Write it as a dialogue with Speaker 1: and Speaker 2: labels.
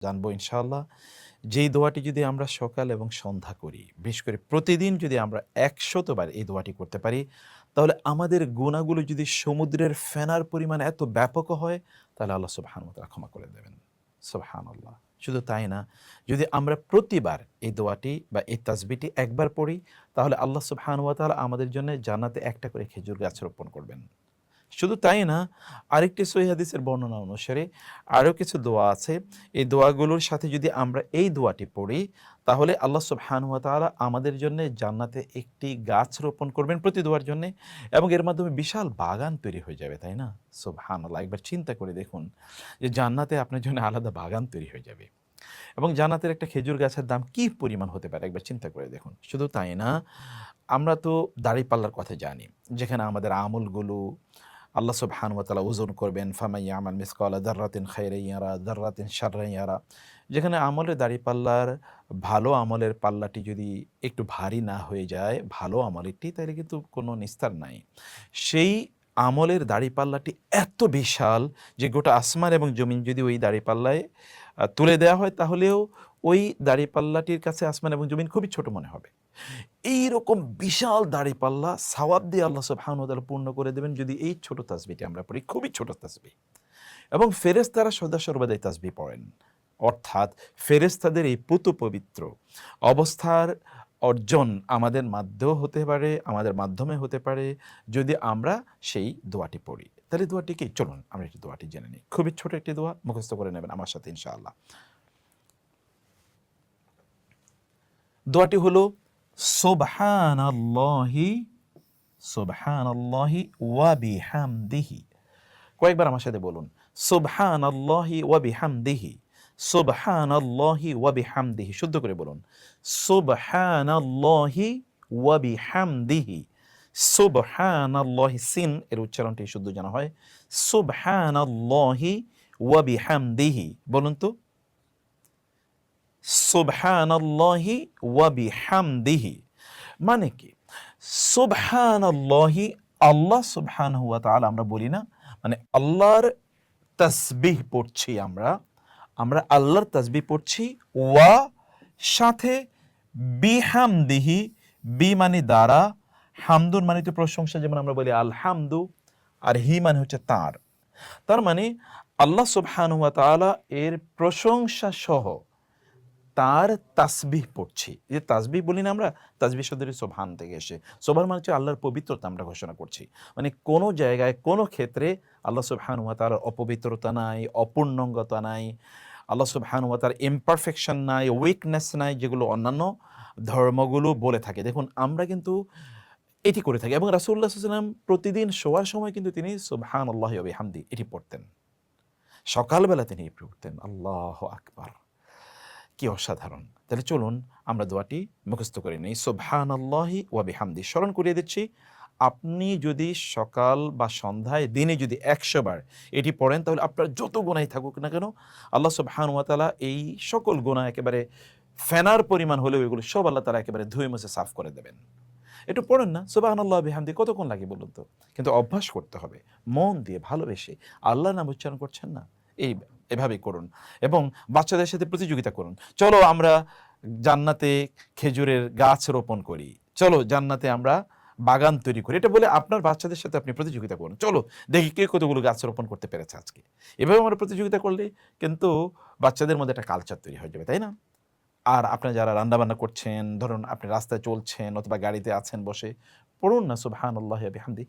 Speaker 1: জানবো ইনশাআল্লাহ। যেই দোয়াটি যদি আমরা সকাল এবং সন্ধ্যা করি, বিশেষ করে প্রতিদিন যদি আমরা ১০০ বার এই দোয়াটি করতে পারি, তাহলে আমাদের গুনাহগুলো যদি সমুদ্রের ফেনার পরিমাণ এত ব্যাপক হয়, তাহলে আল্লাহ সুবহানাহু ওয়া তাআলা ক্ষমা করে দেবেন। সুবহানাল্লাহ। শুধু তাই না, যদি আমরা প্রতিবার এই দোয়াটি বা এই তাসবিহটি একবার পড়ি, তাহলে আল্লাহ সুবহানাহু ওয়া তাআলা আমাদের জন্য জান্নাতে একটা করে খেজুর গাছ রোপণ করবেন। শুধু তাই না, আরেকটি সহিহ হাদিসের বর্ণনা অনুসারে আরও কিছু দোয়া আছে। এই দোয়াগুলোর সাথে যদি আমরা এই দোয়াটি পড়ি, তাহলে আল্লাহ সুবহানাহু ওয়া তাআলা আমাদের জন্যে জান্নাতে একটি গাছ রোপণ করবেন প্রতি দোয়ার জন্যে, এবং এর মাধ্যমে বিশাল বাগান তৈরি হয়ে যাবে, তাই না? সুবহানাল্লাহ! একবার চিন্তা করে দেখুন যে জান্নাতে আপনার জন্য আলাদা বাগান তৈরি হয়ে যাবে। এবং জান্নাতের একটা খেজুর গাছের দাম কী পরিমাণ হতে পারে একবার চিন্তা করে দেখুন। শুধু তাই না, আমরা তো দাঁড়িপাল্লার কথা জানি, যেখানে আমাদের আমলগুলো আল্লাহ সুবহানাহু ওয়া তাআলা ওজন করবেন। ফামান ইয়ামাল মিসকালা যাররাতিন খায়রান ইয়ারা যাররাতিন শাররান ইয়ারা। যেখানে আমলের দাঁড়িপাল্লার ভালো আমলের পাল্লাটি যদি একটু ভারী না হয়ে যায়, ভালো আমলেরটি, তাহলে কিন্তু কোনো নিস্তার নাই। সেই আমলের দাঁড়িপাল্লাটি এত বিশাল যে গোটা আসমান এবং জমিন যদি ওই দাঁড়িপাল্লায় তুলে দেওয়া হয়, তাহলেও ওই দাঁড়িপাল্লাটির কাছে আসমান এবং জমিন খুবই ছোট মনে হবে। এইরকম বিশাল দাঁড়িপাল্লা সওয়াব দিয়ে আল্লাহ সুবহানাহু ওয়া তাআলা পূর্ণ করে দেবেন যদি এই ছোট তাসবিহটি আমরা পড়ি, খুবই ছোট তাসবিহ। এবং ফেরেশতারা সদা সর্বদা এই তাসবিহ পড়েন। অর্থাৎ ফেরেশতাদের এই পুত পবিত্র অবস্থার অর্জন আমাদের মাধ্যমেও হতে পারে, আমাদের মাধ্যমে হতে পারে যদি আমরা সেই দোয়াটি পড়ি। তাহলে দোয়াটি কি? চলুন আমরা একটি দোয়াটি জেনে নিই। খুবই ছোট একটি দোয়া, মুখস্থ করে নেবেন আমার সাথে ইনশাআল্লাহ। দোয়াটি হলো সুবহানাল্লাহি সুবহানাল্লাহি ওয়া বিহামদিহি। কয়েকবার আমার সাথে বলুন, সুবহানাল্লাহি ওয়া বিহামদিহি, সুবহানাল্লাহি ওয়া বিহামদিহি। শুদ্ধ করে বলুন, সুবহানাল্লাহি ওয়া বিহামদিহি। সুবহানাল্লাহি, সিন এর উচ্চারণটি শুদ্ধ যেন হয়, সুবহানাল্লাহি ওয়া বিহামদিহি। বলুন তো, সুবহানাল্লাহি ওয়া বিহামদিহি মানে কি? সুবহানাল্লাহি, আল্লাহ সুবহানাহু ওয়া তাআলা আমরা বলি না, মানে আল্লাহর তাসবিহ পড়ছি আমরা, আমরা আল্লাহর তাসবিহ পড়ছি, ওয়া সাথে বিহামদিহি, বি মানে দ্বারা, হামদুন মানে তো প্রশংসা, যেমন আমরা বলি আলহামদু, আর হি মানে হচ্ছে তার। তার মানে আল্লাহ সুবহানাহু ওয়া তাআলা এর প্রশংসা সহ তার তাসবিহ পড়ছি। এই যে তাসবিহ বলি না আমরা, তাসবিহ শব্দটি সুবহান থেকে এসে। সুবহান মানে হচ্ছে আল্লাহর পবিত্রতা আমরা ঘোষণা করছি। মানে কোনো জায়গায় কোনো ক্ষেত্রে আল্লাহ সুবহানাহু ওয়া তাআলার অপবিত্রতা নাই, অপূর্ণাঙ্গতা নাই, আল্লাহ সুবহানাহু ওয়া তাআলার ইমপারফেকশন নাই, উইকনেস নাই, যেগুলো অন্যান্য ধর্মগুলো বলে থাকে। দেখুন আমরা কিন্তু এটি করে থাকি, এবং রাসূলুল্লাহ সাল্লাল্লাহু আলাইহি ওয়াসাল্লাম প্রতিদিন শোয়ার সময় কিন্তু তিনি সুবহানাল্লাহি ওয়া বিহামদিহি এটি পড়তেন। সকালবেলা তিনি এটি পড়তেন। আল্লাহু আকবার! কি অসাধারণ! তাহলে চলুন আমরা দোয়াটি মুখস্থ করে নিই। সুবহানাল্লাহি ওয়া বিহামদিহি। স্মরণ করিয়ে দিচ্ছি, আপনি যদি সকাল বা সন্ধ্যায় দিনে যদি ১০০ বার এটি পড়েন, তাহলে আপনার যত গুনাহই থাকুক না কেন, আল্লাহ সুবহানাহু ওয়া তাআলা এই সকল গুনাহ একেবারে ফেনার পরিমাণ হলেও এগুলো সব আল্লাহ তাআলা একেবারে ধুয়ে মুছে সাফ করে দেবেন। একটু পড়েন না সুবহানাল্লাহি ওয়া বিহামদিহি, কতক্ষণ লাগে বলুন তো? কিন্তু অভ্যাস করতে হবে। মন দিয়ে ভালোবেসে আল্লাহর নাম উচ্চারণ করছেন না? এই এভাবেই করুন, এবং বাচ্চাদের সাথে প্রতিযোগিতা করুন। চলো আমরা জান্নাতে খেজুরের গাছ রোপণ করি। চলো জান্নাতে আমরা বাগান তৈরি করি। এটা বলে আপনার বাচ্চাদের সাথে আপনি প্রতিযোগিতা করুন। চলো দেখি কে কতগুলো গাছ রোপণ করতে পেরেছে আজকে। এভাবে আমরা প্রতিযোগিতা করলে কিন্তু বাচ্চাদের মধ্যে একটা কালচার তৈরি হয়ে যাবে, তাই না? আর আপনারা যারা রান্নাবান্না করছেন, ধরুন আপনি রাস্তায় চলছেন অথবা গাড়িতে আছেন বসে, পড়ুন না সুবহানাল্লাহি ওয়া বিহামদিহি।